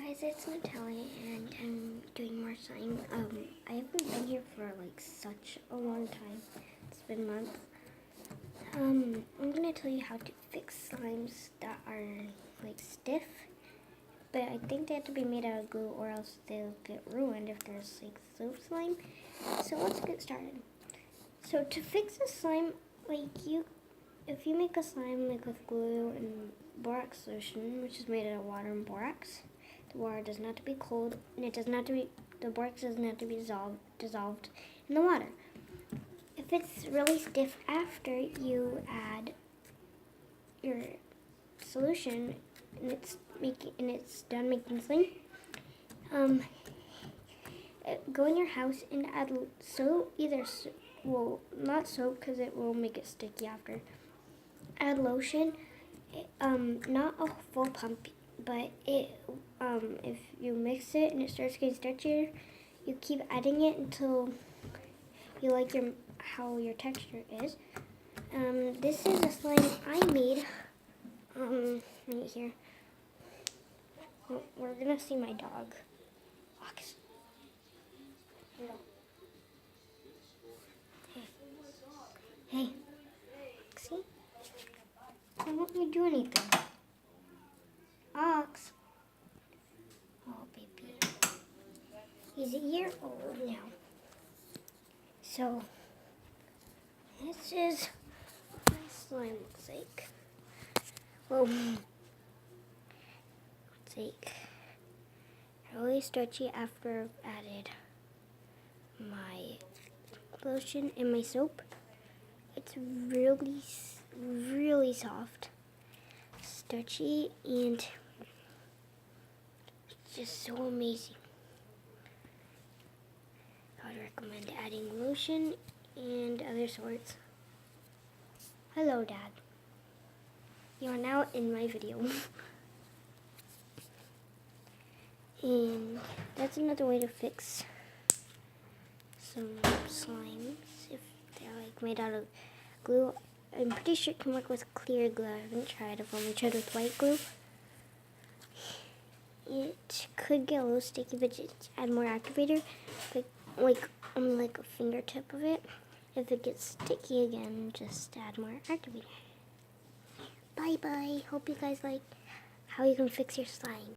Guys, it's Natalia and I'm doing more slime. I haven't been here for like such a long time. It's been months. I'm gonna tell you how to fix slimes that are like stiff, but I think they have to be made out of glue or else they'll get ruined if there's like soap slime. So let's get started. So to fix a slime, if you make a slime like with glue and borax solution, which is made out of water and borax, the water doesn't have to be cold, and the borax doesn't have to be dissolved in the water. If it's really stiff after you add your solution and it's done making slime, go in your house and add soap, not soap because it will make it sticky after. Add lotion, not a full pump, but if you mix it and it starts getting stretchier, you keep adding it until you like how your texture is. This is a slime I made right here. We're gonna see my dog. Fox. Hello. Hey. See? Why won't you do anything? Ox. Oh, baby. He's a year old now. So, this is what my slime looks like. Well, it's like really stretchy after I've added my lotion and my soap. It's really, really soft, stretchy, and it's just so amazing. I would recommend adding lotion and other sorts. Hello, Dad. You are now in my video. And that's another way to fix some slimes if they're like made out of glue. I'm pretty sure it can work with clear glue. I haven't tried. I've only tried with white glue. It could get a little sticky, but just add more activator, like a fingertip of it. If it gets sticky again, just add more activator. Bye bye. Hope you guys like how you can fix your slime.